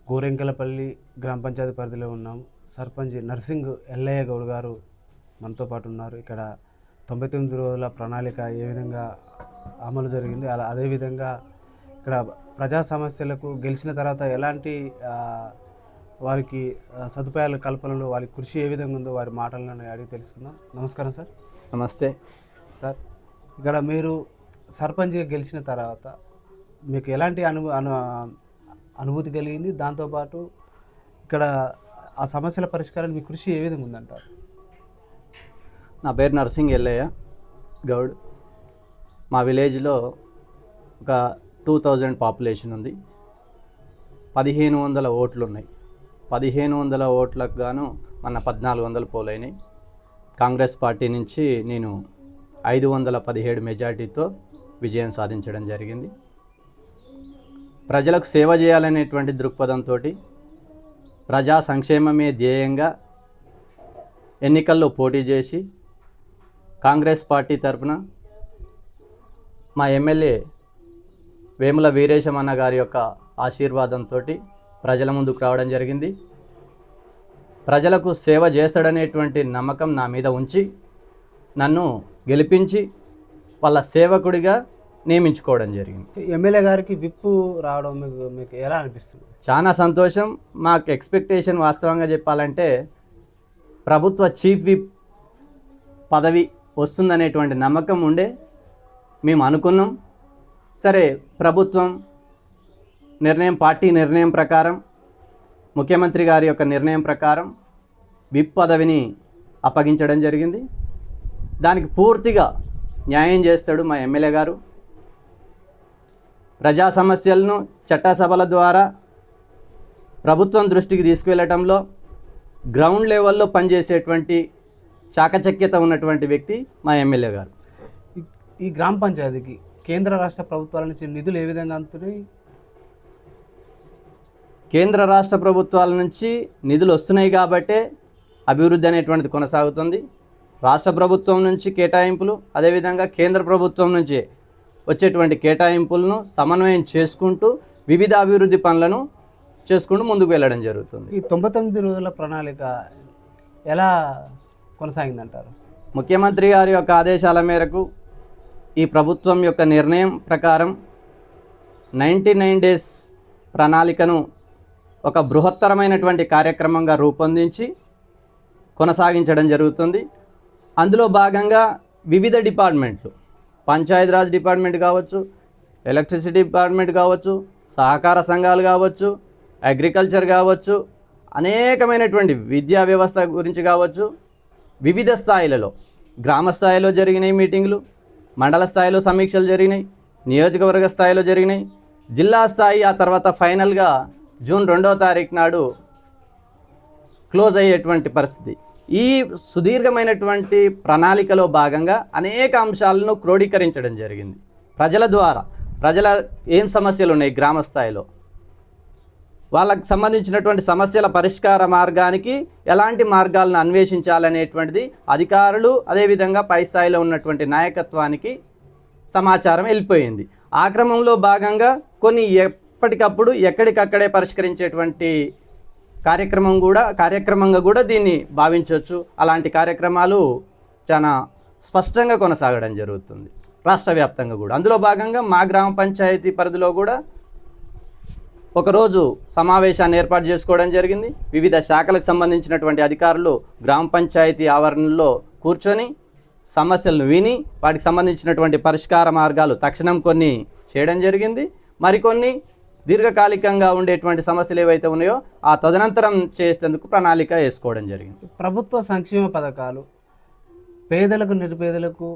గోరెంకలపల్లి గ్రామ పంచాయతీ పరిధిలో ఉన్నాం. సర్పంచ్ నర్సింగ్ ఎల్లయ్య గౌడ్ గారు మనతో పాటు ఉన్నారు. ఇక్కడ 99 రోజుల ప్రణాళిక ఏ విధంగా అమలు జరిగింది, అదేవిధంగా ఇక్కడ ప్రజా సమస్యలకు గెలిచిన తర్వాత ఎలాంటి వారికి సదుపాయాల కల్పనలో వారి కృషి ఏ విధంగా ఉందో వారి మాటలను అడిగి తెలుసుకుందాం. నమస్కారం సార్. నమస్తే సార్, ఇక్కడ మీరు సర్పంచ్గా గెలిచిన తర్వాత మీకు ఎలాంటి అనుభూతి కలిగింది? దాంతోపాటు ఇక్కడ ఆ సమస్యల పరిష్కారానికి మీ కృషి ఏ విధంగా ఉందంటారు? నా పేరు నర్సింగ్ ఎల్లయ్య గౌడ్. మా విలేజ్లో ఒక 2000 పాపులేషన్ ఉంది. 1500 ఓట్లు ఉన్నాయి. 1500 ఓట్లకు గాను మన 1400 పోలైనాయి. కాంగ్రెస్ పార్టీ నుంచి నేను 517 మెజార్టీతో విజయం సాధించడం జరిగింది. ప్రజలకు సేవ చేయాలనేటువంటి దృక్పథంతో ప్రజా సంక్షేమమే ధ్యేయంగా ఎన్నికల్లో పోటీ చేసి కాంగ్రెస్ పార్టీ తరఫున మా ఎమ్మెల్యే వేముల వీరేశమన్న గారి యొక్క ఆశీర్వాదంతో ప్రజల ముందుకు రావడం జరిగింది. ప్రజలకు సేవ చేస్తాడనేటువంటి నమ్మకం నా మీద ఉంచి నన్ను గెలిపించి వాళ్ళ సేవకుడిగా నియమించుకోవడం జరిగింది. ఎమ్మెల్యే గారికి విప్పు రావడం మీకు ఎలా అనిపిస్తుంది? చాలా సంతోషం. మాకు ఎక్స్పెక్టేషన్ వాస్తవంగా చెప్పాలంటే ప్రభుత్వ చీఫ్ విప్ పదవి వస్తుందనేటువంటి నమ్మకం ఉండే మేము అనుకున్నాం. సరే, ప్రభుత్వం నిర్ణయం, పార్టీ నిర్ణయం ప్రకారం, ముఖ్యమంత్రి గారి యొక్క నిర్ణయం ప్రకారం విప్ పదవిని అప్పగించడం జరిగింది. దానికి పూర్తిగా న్యాయం చేస్తాడు మా ఎమ్మెల్యే గారు. ప్రజా సమస్యలను చట్టసభల ద్వారా ప్రభుత్వం దృష్టికి తీసుకువెళ్ళటంలో గ్రౌండ్ లెవెల్లో పనిచేసేటువంటి చాకచక్యత ఉన్నటువంటి వ్యక్తి మా ఎమ్మెల్యే గారు. ఈ గ్రామ పంచాయతీకి కేంద్ర రాష్ట్ర ప్రభుత్వాల నుంచి నిధులు ఏ విధంగా అందుతున్నాయి? కేంద్ర రాష్ట్ర ప్రభుత్వాల నుంచి నిధులు వస్తున్నాయి కాబట్టే అభివృద్ధి అనేటువంటిది కొనసాగుతుంది. రాష్ట్ర ప్రభుత్వం నుంచి కేటాయింపులు, అదేవిధంగా కేంద్ర ప్రభుత్వం నుంచి వచ్చేటువంటి కేటాయింపులను సమన్వయం చేసుకుంటూ వివిధ అభివృద్ధి పనులను చేసుకుంటూ ముందుకు వెళ్ళడం జరుగుతుంది. ఈ 99 రోజుల ప్రణాళిక ఎలా కొనసాగిందంటారు? ముఖ్యమంత్రి గారి యొక్క ఆదేశాల మేరకు ఈ ప్రభుత్వం యొక్క నిర్ణయం ప్రకారం 99 డేస్ ప్రణాళికను ఒక బృహత్తరమైనటువంటి కార్యక్రమంగా రూపొందించి కొనసాగించడం జరుగుతుంది. అందులో భాగంగా వివిధ డిపార్ట్మెంట్లు, పంచాయతీరాజ్ డిపార్ట్మెంట్ కావచ్చు, ఎలక్ట్రిసిటీ డిపార్ట్మెంట్ కావచ్చు, సహకార సంఘాలు కావచ్చు, అగ్రికల్చర్ కావచ్చు, అనేకమైనటువంటి విద్యా వ్యవస్థ గురించి కావచ్చు, వివిధ స్థాయిలలో, గ్రామ స్థాయిలో జరిగినాయి మీటింగులు, మండల స్థాయిలో సమీక్షలు జరిగినాయి, నియోజకవర్గ స్థాయిలో జరిగినాయి, జిల్లా స్థాయి, ఆ తర్వాత ఫైనల్గా జూన్ 2వ తారీఖు నాడు క్లోజ్ అయ్యేటువంటి పరిస్థితి. ఈ సుదీర్ఘమైనటువంటి ప్రణాళికలో భాగంగా అనేక అంశాలను క్రోడీకరించడం జరిగింది. ప్రజల ద్వారా ఏం సమస్యలు ఉన్నాయి గ్రామ స్థాయిలో, వాళ్ళకు సంబంధించినటువంటి సమస్యల పరిష్కార మార్గానికి ఎలాంటి మార్గాలను అన్వేషించాలనేటువంటిది అధికారులు, అదేవిధంగా పై స్థాయిలో ఉన్నటువంటి నాయకత్వానికి సమాచారం వెళ్ళిపోయింది. ఆ క్రమంలో భాగంగా కొన్ని ఎప్పటికప్పుడు ఎక్కడికక్కడే పరిష్కరించేటువంటి కార్యక్రమంగా కూడా దీన్ని భావించవచ్చు. అలాంటి కార్యక్రమాలు చాలా స్పష్టంగా కొనసాగడం జరుగుతుంది రాష్ట్ర వ్యాప్తంగా కూడా. అందులో భాగంగా మా గ్రామ పంచాయతీ పరిధిలో కూడా ఒకరోజు సమావేశాన్ని ఏర్పాటు చేసుకోవడం జరిగింది. వివిధ శాఖలకు సంబంధించినటువంటి అధికారులు గ్రామ పంచాయతీ ఆవరణలో కూర్చొని సమస్యలను విని వాటికి సంబంధించినటువంటి పరిష్కార మార్గాలు తక్షణం కొన్ని చేయడం జరిగింది. మరికొన్ని దీర్ఘకాలికంగా ఉండేటువంటి సమస్యలు ఏవైతే ఉన్నాయో ఆ తదనంతరం చేసేందుకు ప్రణాళిక వేసుకోవడం జరిగింది. ప్రభుత్వ సంక్షేమ పథకాలు పేదలకు, నిరుపేదలకు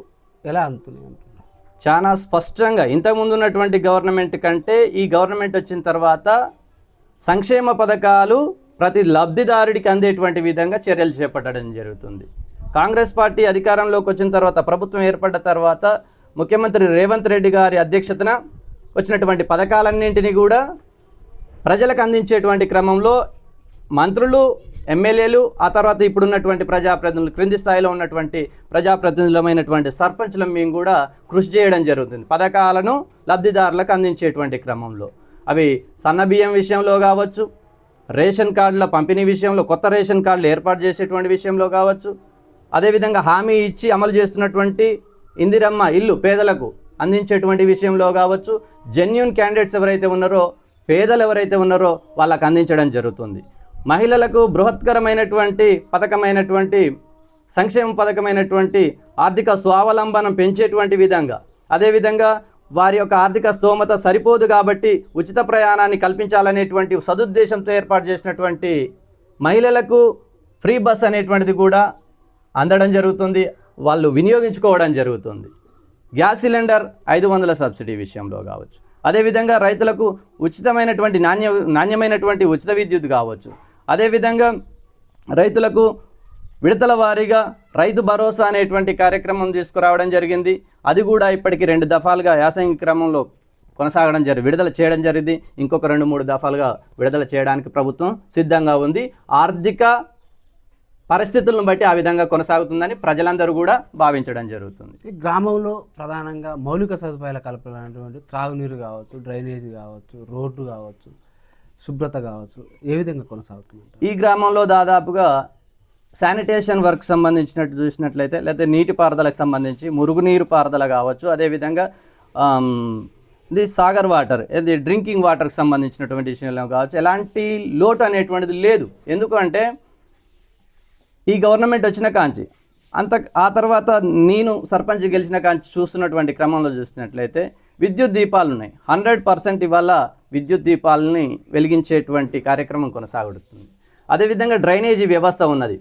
ఎలా అందుతున్నాయి అంటున్నారు? చాలా స్పష్టంగా ఇంతకుముందు ఉన్నటువంటి గవర్నమెంట్ కంటే ఈ గవర్నమెంట్ వచ్చిన తర్వాత సంక్షేమ పథకాలు ప్రతి లబ్ధిదారుడికి అందేటువంటి విధంగా చర్యలు చేపట్టడం జరుగుతుంది. కాంగ్రెస్ పార్టీ అధికారంలోకి వచ్చిన తర్వాత, ప్రభుత్వం ఏర్పడ్డ తర్వాత ముఖ్యమంత్రి రేవంత్ రెడ్డి గారి అధ్యక్షతన వచ్చినటువంటి పథకాలన్నింటినీ కూడా ప్రజలకు అందించేటువంటి క్రమంలో మంత్రులు, ఎమ్మెల్యేలు, ఆ తర్వాత ఇప్పుడున్నటువంటి ప్రజాప్రతినిధులు, క్రింది స్థాయిలో ఉన్నటువంటి ప్రజాప్రతినిధులమైనటువంటి సర్పంచులు మేము కూడా కృషి చేయడం జరుగుతుంది. పథకాలను లబ్ధిదారులకు అందించేటువంటి క్రమంలో అవి సన్నబియ్యం విషయంలో కావచ్చు, రేషన్ కార్డుల పంపిణీ విషయంలో, కొత్త రేషన్ కార్డులు ఏర్పాటు చేసేటువంటి విషయంలో కావచ్చు, అదేవిధంగా హామీ ఇచ్చి అమలు చేస్తున్నటువంటి ఇందిరమ్మ ఇల్లు పేదలకు అందించేటువంటి విషయంలో కావచ్చు, జెన్యూన్ క్యాండిడేట్స్ ఎవరైతే ఉన్నారో, పేదలు ఎవరైతే ఉన్నారో వాళ్ళకు అందించడం జరుగుతుంది. మహిళలకు బృహత్కరమైనటువంటి పథకమైనటువంటి సంక్షేమ పథకమైనటువంటి ఆర్థిక స్వావలంబనం పెంచేటువంటి విధంగా, అదేవిధంగా వారి యొక్క ఆర్థిక స్తోమత సరిపోదు కాబట్టి ఉచిత ప్రయాణాన్ని కల్పించాలనేటువంటి సదుద్దేశంతో ఏర్పాటు చేసినటువంటి మహిళలకు ఫ్రీ బస్ అనేటువంటిది కూడా అందడం జరుగుతుంది, వాళ్ళు వినియోగించుకోవడం జరుగుతుంది. గ్యాస్ సిలిండర్ 500 సబ్సిడీ విషయంలో కావచ్చు, అదేవిధంగా రైతులకు ఉచితమైనటువంటి నాణ్యమైనటువంటి ఉచిత విద్యుత్ కావచ్చు, అదేవిధంగా రైతులకు విడతల వారీగా రైతు భరోసా అనేటువంటి కార్యక్రమం తీసుకురావడం జరిగింది. అది కూడా ఇప్పటికి 2 దఫాలుగా యాసంగి క్రమంలో కొనసాగడం విడుదల చేయడం జరిగింది. ఇంకొక 2-3 దఫాలుగా విడుదల చేయడానికి ప్రభుత్వం సిద్ధంగా ఉంది. ఆర్థిక పరిస్థితులను బట్టి ఆ విధంగా కొనసాగుతుందని ప్రజలందరూ కూడా భావించడం జరుగుతుంది. ఈ గ్రామంలో ప్రధానంగా మౌలిక సదుపాయాల కల్పనటువంటి త్రాగునీరు కావచ్చు, డ్రైనేజ్ కావచ్చు, రోడ్డు కావచ్చు, శుభ్రత కావచ్చు, ఏ విధంగా కొనసాగుతుంది? ఈ గ్రామంలో దాదాపుగా శానిటేషన్ వర్క్ సంబంధించినట్టు చూసినట్లయితే, లేకపోతే నీటిపారుదలకు సంబంధించి మురుగునీరు పారుదల కావచ్చు, అదేవిధంగా ఇది సాగర్ వాటర్, ఇది డ్రింకింగ్ వాటర్కి సంబంధించినటువంటి విషయంలో కావచ్చు, ఎలాంటి లోటు అనేటువంటిది లేదు. ఎందుకంటే ఈ గవర్నమెంట్ వచ్చిన కాంచి ఆ తర్వాత నేను సర్పంచ్ గెలిచిన కాంచి చూస్తున్నటువంటి క్రమంలో చూసినట్లయితే విద్యుత్ దీపాలు ఉన్నాయి. 100% ఇవాళ విద్యుత్ దీపాలని వెలిగించేటువంటి కార్యక్రమం కొనసాగుతుంది. అదేవిధంగా డ్రైనేజీ వ్యవస్థ ఉన్నది.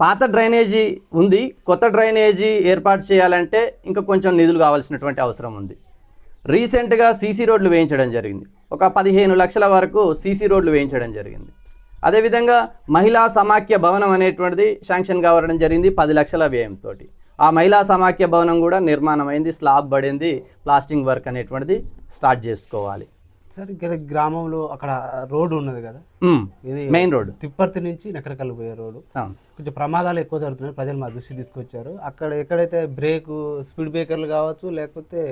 పాత డ్రైనేజీ ఉంది, కొత్త డ్రైనేజీ ఏర్పాటు చేయాలంటే ఇంకా కొంచెం నిధులు కావాల్సినటువంటి అవసరం ఉంది. రీసెంట్గా సీసీ రోడ్లు వేయించడం జరిగింది. ఒక 15 లక్షల వరకు సీసీ రోడ్లు వేయించడం జరిగింది. అదేవిధంగా మహిళా సమాఖ్య భవనం అనేటువంటిది శాంక్షన్ కావడం జరిగింది 10 లక్షల వ్యయంతో. ఆ మహిళా సమాఖ్య భవనం కూడా నిర్మాణం అయింది, స్లాబ్ పడింది, ప్లాస్టింగ్ వర్క్ అనేటువంటిది స్టార్ట్ చేసుకోవాలి. సార్, ఇక్కడ గ్రామంలో అక్కడ రోడ్డు ఉన్నది కదా, ఇది మెయిన్ రోడ్, తిప్పర్తి నుంచి నకరకల్లు పోయే రోడ్డు, కొంచెం ప్రమాదాలు ఎక్కువ జరుగుతున్నాయి. ప్రజలు మా దృష్టి తీసుకొచ్చారు. అక్కడ ఎక్కడైతే స్పీడ్ బ్రేకర్లు కావచ్చు, లేకపోతే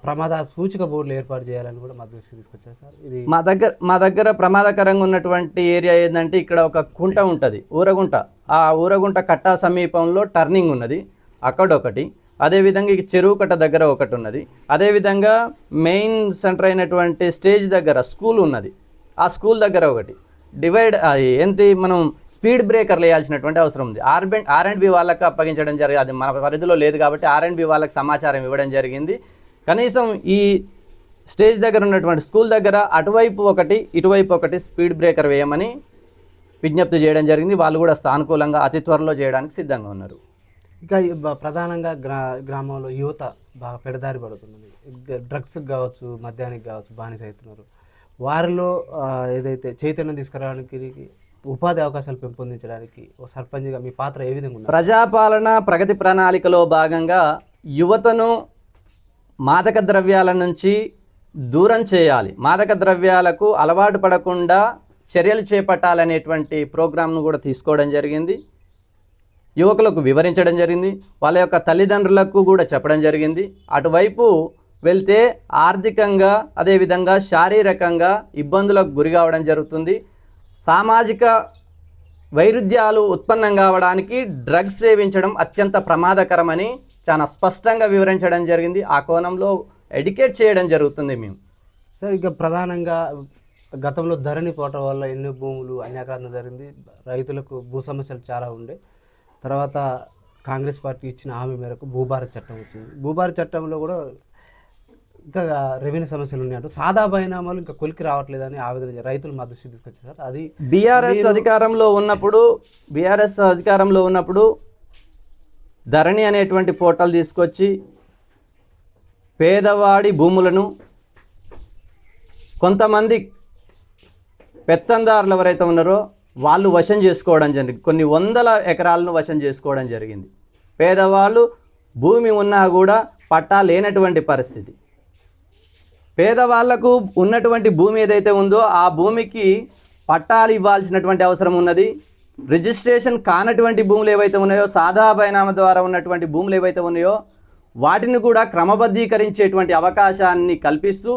ప్రమాద సూచిక బోర్డులు ఏర్పాటు చేయాలని కూడా మా దృష్టి తీసుకొచ్చారు సార్. ఇది మా దగ్గర ప్రమాదకరంగా ఉన్నటువంటి ఏరియా ఏంటంటే, ఇక్కడ ఒక కుంట ఉంటుంది, ఊరగుంట. ఆ ఊరగుంట కట్ట సమీపంలో టర్నింగ్ ఉన్నది, అక్కడొకటి. అదేవిధంగా ఈ చెరువు కట్ట దగ్గర ఒకటి ఉన్నది. అదేవిధంగా మెయిన్ సెంటర్ అయినటువంటి స్టేజ్ దగ్గర స్కూల్ ఉన్నది, ఆ స్కూల్ దగ్గర ఒకటి. మనం స్పీడ్ బ్రేకర్లు వేయాల్సినటువంటి అవసరం ఉంది. R&B వాళ్ళకి అప్పగించడం జరిగింది. అది మన పరిధిలో లేదు కాబట్టి R&B వాళ్ళకి సమాచారం ఇవ్వడం జరిగింది. కనీసం ఈ స్టేజ్ దగ్గర ఉన్నటువంటి స్కూల్ దగ్గర అటువైపు ఒకటి, ఇటువైపు ఒకటి స్పీడ్ బ్రేకర్ వేయమని విజ్ఞప్తి చేయడం జరిగింది. వాళ్ళు కూడా సానుకూలంగా అతి త్వరలో చేయడానికి సిద్ధంగా ఉన్నారు. ఇక ప్రధానంగా గ్రామంలో యువత బాగా పెడదారి పడుతున్నది. డ్రగ్స్ కావచ్చు, మద్యానికి కావచ్చు బానిస అవుతున్నారు. వారిలో ఏదైతే చైతన్యం తీసుకురావడానికి, ఉపాధి అవకాశాలు పెంపొందించడానికి ఒక సర్పంచ్గా మీ పాత్ర ఏ విధంగా ఉంది? ప్రజాపాలన ప్రగతి ప్రణాళికలో భాగంగా యువతను మాదక ద్రవ్యాల నుంచి దూరం చేయాలి, మాదక ద్రవ్యాలకు అలవాటు పడకుండా చర్యలు చేపట్టాలనేటువంటి ప్రోగ్రామ్ను కూడా తీసుకోవడం జరిగింది. యువకులకు వివరించడం జరిగింది, వాళ్ళ యొక్క తల్లిదండ్రులకు కూడా చెప్పడం జరిగింది. అటువైపు వెళ్తే ఆర్థికంగా, అదేవిధంగా శారీరకంగా ఇబ్బందులకు గురి కావడం జరుగుతుంది. సామాజిక వైరుధ్యాలు ఉత్పన్నం కావడానికి డ్రగ్స్ సేవించడం అత్యంత ప్రమాదకరమని చాలా స్పష్టంగా వివరించడం జరిగింది. ఆ కోణంలో ఎడ్యుకేట్ చేయడం జరుగుతుంది మేము. సో ఇక ప్రధానంగా గతంలో ధరణి పోవటం వల్ల ఎన్నో భూములు అన్యాక్రాంతం జరిగింది. రైతులకు భూ సమస్యలు చాలా ఉండే. తర్వాత కాంగ్రెస్ పార్టీ ఇచ్చిన హామీ మేరకు భూభారత్ చట్టం వచ్చింది. భూభారత్ చట్టంలో కూడా ఇంకా రెవెన్యూ సమస్యలు ఉన్నాయంటూ సాదా బైనామాలు ఇంకా కొలికి రావట్లేదని ఆవేదన రైతులు మా దృష్టి తీసుకొచ్చారు. అది బీఆర్ఎస్ అధికారంలో ఉన్నప్పుడు ధరణి అనేటువంటి పోర్టల్ తీసుకొచ్చి పేదవాడి భూములను కొంతమంది పెత్తందారులు ఎవరైతే ఉన్నారో వాళ్ళు వశం చేసుకోవడం జరిగింది. కొన్ని వందల ఎకరాలను వశం చేసుకోవడం జరిగింది. పేదవాళ్ళు భూమి ఉన్నా కూడా పట్టా లేనటువంటి పరిస్థితి. పేదవాళ్లకు ఉన్నటువంటి భూమి ఏదైతే ఉందో ఆ భూమికి పట్టాలు ఇవ్వాల్సినటువంటి అవసరం ఉన్నది. రిజిస్ట్రేషన్ కానటువంటి భూములు ఏవైతే ఉన్నాయో, సాదా బైనామా ద్వారా ఉన్నటువంటి భూములు ఏవైతే ఉన్నాయో వాటిని కూడా క్రమబద్ధీకరించేటువంటి అవకాశాన్ని కల్పిస్తూ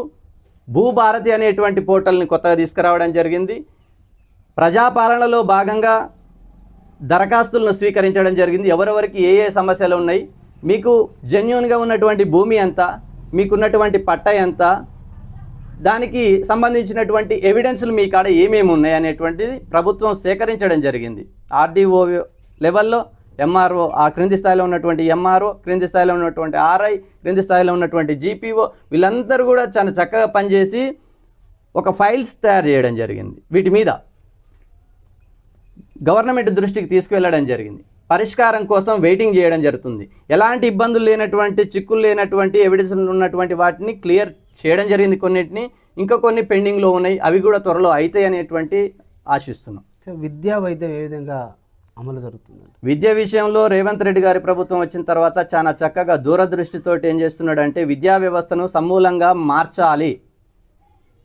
భూభారతి అనేటువంటి పోర్టల్ని కొత్తగా తీసుకురావడం జరిగింది. ప్రజాపాలనలో భాగంగా దరఖాస్తులను స్వీకరించడం జరిగింది. ఎవరెవరికి ఏ ఏ సమస్యలు ఉన్నాయి, మీకు జెన్యూన్గా ఉన్నటువంటి భూమి ఎంత, మీకున్నటువంటి పట్టా ఎంత, దానికి సంబంధించినటువంటి ఎవిడెన్స్లు మీ కాడ ఏమేమి ఉన్నాయి అనేటువంటిది ప్రభుత్వం సేకరించడం జరిగింది. ఆర్డీఓ లెవెల్లో ఎంఆర్ఓ, ఆ క్రింది స్థాయిలో ఉన్నటువంటి ఎంఆర్ఓ, క్రింది స్థాయిలో ఉన్నటువంటి ఆర్ఐ, క్రింది స్థాయిలో ఉన్నటువంటి జీపీఓ, వీళ్ళందరూ కూడా చాలా చక్కగా పనిచేసి ఒక ఫైల్స్ తయారు చేయడం జరిగింది. వీటి మీద గవర్నమెంట్ దృష్టికి తీసుకువెళ్ళడం జరిగింది. పరిష్కారం కోసం వెయిటింగ్ చేయడం జరుగుతుంది. ఎలాంటి ఇబ్బందులు లేనటువంటి, చిక్కులు లేనటువంటి, ఎవిడెన్స్లు ఉన్నటువంటి వాటిని క్లియర్ చేయడం జరిగింది. కొన్నిటిని, ఇంకా కొన్ని పెండింగ్లో ఉన్నాయి, అవి కూడా త్వరలో అవుతాయి అనేటువంటి ఆశిస్తున్నాం. సో విద్యా వైద్యం ఏ విధంగా అమలు జరుగుతుందండి? విద్య విషయంలో రేవంత్ రెడ్డి గారి ప్రభుత్వం వచ్చిన తర్వాత చాలా చక్కగా దూరదృష్టితోటి ఏం చేస్తున్నాడంటే విద్యా వ్యవస్థను సమూలంగా మార్చాలి.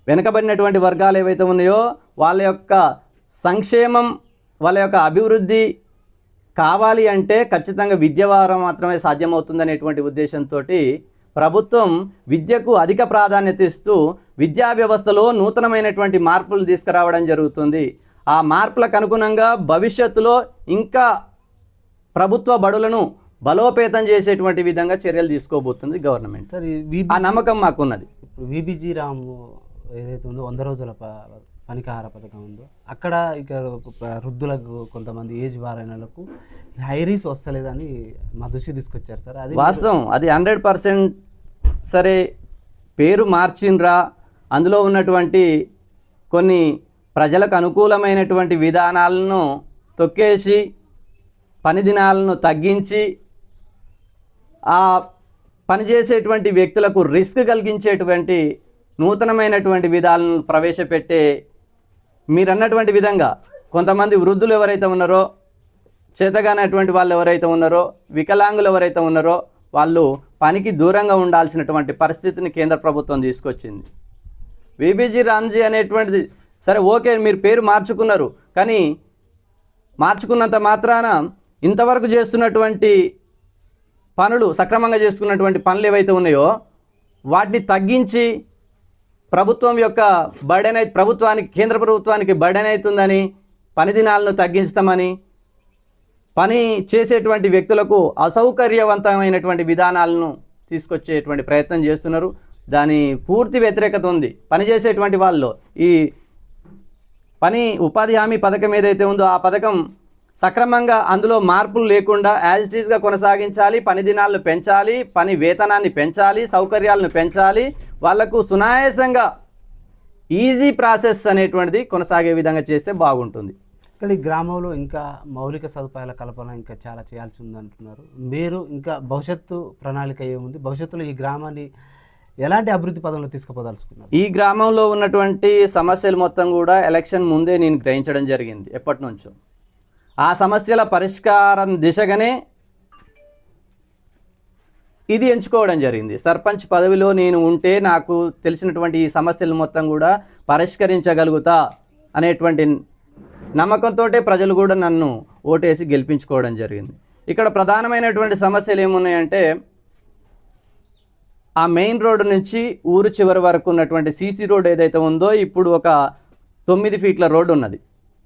వెనుకబడినటువంటి వర్గాలు ఏవైతే ఉన్నాయో వాళ్ళ యొక్క సంక్షేమం, వాళ్ళ యొక్క అభివృద్ధి కావాలి అంటే ఖచ్చితంగా విద్య ద్వారా మాత్రమే సాధ్యమవుతుందనేటువంటి ఉద్దేశంతో ప్రభుత్వం విద్యకు అధిక ప్రాధాన్యత ఇస్తూ విద్యా వ్యవస్థలో నూతనమైనటువంటి మార్పులు తీసుకురావడం జరుగుతుంది. ఆ మార్పులకు అనుగుణంగా భవిష్యత్తులో ఇంకా ప్రభుత్వ బడులను బలోపేతం చేసేటువంటి విధంగా చర్యలు తీసుకోబోతుంది గవర్నమెంట్. సార్ ఆ నమ్మకం మాకున్నది. ఇప్పుడు విబిజీ రామ్ ఏదైతే ఉందో 100 రోజుల పనికాహార పథకం ఉందో అక్కడ ఇక వృద్ధులకు, కొంతమంది ఏజ్ బారైనలకు హైరీస్ వస్తలేదని మా దృష్టి తీసుకొచ్చారు సార్. అది వాస్తవం, అది 100%. సరే, పేరు మార్చిండ్రా, అందులో ఉన్నటువంటి కొన్ని ప్రజలకు అనుకూలమైనటువంటి విధానాలను తొక్కేసి పని దినాలను తగ్గించి ఆ పనిచేసేటువంటి వ్యక్తులకు రిస్క్ కలిగించేటువంటి నూతనమైనటువంటి విధాలను ప్రవేశపెట్టే, మీరన్నటువంటి విధంగా కొంతమంది వృద్ధులు ఎవరైతే ఉన్నారో, చేతగానటువంటి వాళ్ళు ఎవరైతే ఉన్నారో, వికలాంగులు ఎవరైతే ఉన్నారో వాళ్ళు పనికి దూరంగా ఉండాల్సినటువంటి పరిస్థితిని కేంద్ర ప్రభుత్వం తీసుకొచ్చింది. విబిజీ రామ్జీ అనేటువంటిది సరే ఓకే, మీరు పేరు మార్చుకున్నారు, కానీ మార్చుకున్నంత మాత్రాన ఇంతవరకు చేస్తున్నటువంటి పనులు, సక్రమంగా చేసుకున్నటువంటి పనులు ఏవైతే ఉన్నాయో వాటిని తగ్గించి ప్రభుత్వం యొక్క బర్డెన్ ప్రభుత్వానికి, కేంద్ర ప్రభుత్వానికి బర్డెన్ అవుతుందని పని దినాలను తగ్గిస్తామని, పని చేసేటువంటి వ్యక్తులకు అసౌకర్యవంతమైనటువంటి విధానాలను తీసుకొచ్చేటువంటి ప్రయత్నం చేస్తున్నారు. దాని పూర్తి వ్యతిరేకత ఉంది పనిచేసేటువంటి వాళ్ళు. ఈ పని ఉపాధి హామీ పథకం ఏదైతే ఉందో ఆ పథకం సక్రమంగా అందులో మార్పులు లేకుండా యాజ్ ఇట్ ఈస్గా కొనసాగించాలి. పని దినాలను పెంచాలి, పని వేతనాన్ని పెంచాలి, సౌకర్యాలను పెంచాలి. వాళ్లకు సునాయాసంగా ఈజీ ప్రాసెస్ అనేటువంటిది కొనసాగే విధంగా చేస్తే బాగుంటుంది. ఇక్కడ ఈ గ్రామంలో ఇంకా మౌలిక సదుపాయాల కల్పన ఇంకా చాలా చేయాల్సి ఉంది అంటున్నారు మీరు. ఇంకా భవిష్యత్తు ప్రణాళిక ఏముంది? భవిష్యత్తులో ఈ గ్రామాన్ని ఎలాంటి అభివృద్ధి పదంలో తీసుకుపోదలుచుకున్నారు? ఈ గ్రామంలో ఉన్నటువంటి సమస్యలు మొత్తం కూడా ఎలక్షన్ ముందే నేను గ్రహించడం జరిగింది. ఎప్పటి నుంచో ఆ సమస్యల పరిష్కారం దిశగానే ఇది ఎంచుకోవడం జరిగింది. సర్పంచ్ పదవిలో నేను ఉంటే నాకు తెలిసినటువంటి ఈ సమస్యలు మొత్తం కూడా పరిష్కరించగలుగుతా అనేటువంటి నమ్మకంతో ప్రజలు కూడా నన్ను ఓటేసి గెలిపించుకోవడం జరిగింది. ఇక్కడ ప్రధానమైనటువంటి సమస్యలు ఏమున్నాయంటే, ఆ మెయిన్ రోడ్డు నుంచి ఊరు చివరి వరకు ఉన్నటువంటి సీసీ రోడ్ ఏదైతే ఉందో, ఇప్పుడు ఒక 9 ఫీట్ల రోడ్డు ఉన్నది.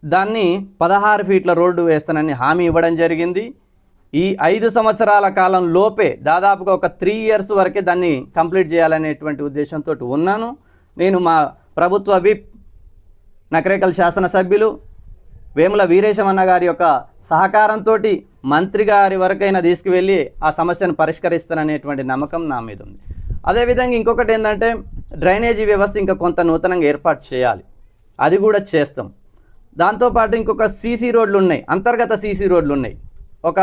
దాన్ని 16 ఫీట్ల రోడ్డు వేస్తానని హామీ ఇవ్వడం జరిగింది. ఈ 5 సంవత్సరాల కాలం లోపే దాదాపుగా ఒక 3 ఇయర్స్ వరకే దాన్ని కంప్లీట్ చేయాలనేటువంటి ఉద్దేశంతో ఉన్నాను. నేను మా ప్రభుత్వ విప్, నకరేకల్ శాసనసభ్యులు వేముల వీరేశమన్న గారి యొక్క సహకారంతో మంత్రి గారి వరకైనా తీసుకువెళ్ళి ఆ సమస్యను పరిష్కరిస్తాననేటువంటి నమ్మకం నా మీద ఉంది. అదేవిధంగా ఇంకొకటి ఏంటంటే, డ్రైనేజీ వ్యవస్థ ఇంకా కొంత నూతనంగా ఏర్పాటు చేయాలి. అది కూడా చేస్తాం. దాంతోపాటు ఇంకొక సీసీ రోడ్లు ఉన్నాయి, అంతర్గత సీసీ రోడ్లు ఉన్నాయి. ఒక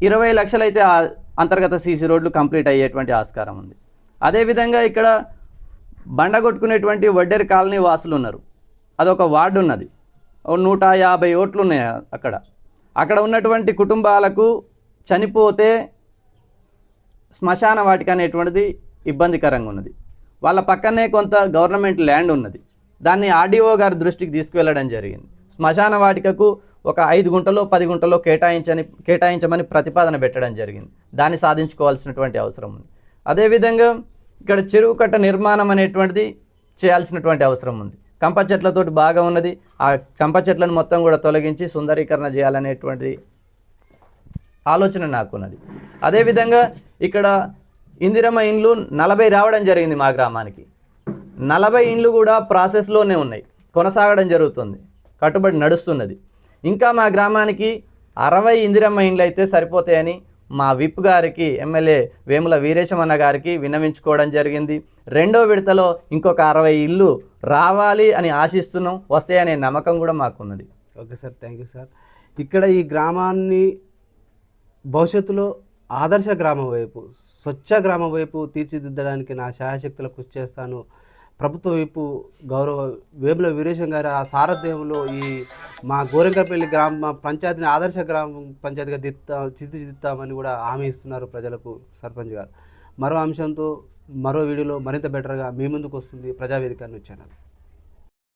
20 లక్షలు అయితే అంతర్గత సీసీ రోడ్లు కంప్లీట్ అయ్యేటువంటి ఆస్కారం ఉంది. అదేవిధంగా ఇక్కడ బండ కొట్టుకునేటువంటి వడ్డేరి కాలనీ వాసులు ఉన్నారు. అదొక వార్డు ఉన్నది. 150 ఓట్లు ఉన్నాయి అక్కడ ఉన్నటువంటి కుటుంబాలకు చనిపోతే శ్మశాన వాటిక అనేటువంటిది ఇబ్బందికరంగా ఉన్నది. వాళ్ళ పక్కనే కొంత గవర్నమెంట్ ల్యాండ్ ఉన్నది. దాన్ని ఆర్డీఓ గారి దృష్టికి తీసుకువెళ్ళడం జరిగింది. శ్మశాన వాటికకు ఒక 5 గుంటలో 10 గుంటలో కేటాయించమని ప్రతిపాదన పెట్టడం జరిగింది. దాన్ని సాధించుకోవాల్సినటువంటి అవసరం ఉంది. అదేవిధంగా ఇక్కడ చెరువు కట్ట నిర్మాణం అనేటువంటిది చేయాల్సినటువంటి అవసరం ఉంది. కంప చెట్లతోటి బాగా ఉన్నది, ఆ కంప చెట్లను మొత్తం కూడా తొలగించి సుందరీకరణ చేయాలనేటువంటిది ఆలోచన నాకున్నది. అదేవిధంగా ఇక్కడ ఇందిరమ్మ ఇండ్లు 40 రావడం జరిగింది మా గ్రామానికి. 40 ఇండ్లు కూడా ప్రాసెస్లోనే ఉన్నాయి, కొనసాగడం జరుగుతుంది, కట్టుబడి నడుస్తున్నది. ఇంకా మా గ్రామానికి 60 ఇందిరమ్మ ఇండ్లు అయితే సరిపోతాయని మా విప్ గారికి, ఎమ్మెల్యే వేముల వీరేశమన్న గారికి విన్నవించుకోవడం జరిగింది. రెండో విడతలో ఇంకొక 60 ఇల్లు రావాలి అని ఆశిస్తున్నాం, వస్తాయనే నమ్మకం కూడా మాకున్నది. Okay sir, thank you sir. ఇక్కడ ఈ గ్రామాన్ని భవిష్యత్తులో ఆదర్శ గ్రామం వైపు, స్వచ్ఛ గ్రామం వైపు తీర్చిదిద్దడానికి నా శాయశక్తులు కృషి చేస్తాను. ప్రభుత్వ వైపు గౌరవ వేముల వీరేశం గారి ఆ సారథ్యంలో ఈ మా గోరెంకపల్లి గ్రామ పంచాయతీని ఆదర్శ గ్రామ పంచాయతీగా తీర్చిదిద్దామని కూడా హామీ ఇస్తున్నారు ప్రజలకు సర్పంచ్ గారు. మరో అంశంతో మరో వీడియోలో మరింత బెటర్గా మీ ముందుకు వస్తుంది ప్రజావేదిక న్యూస్ ఛానల్.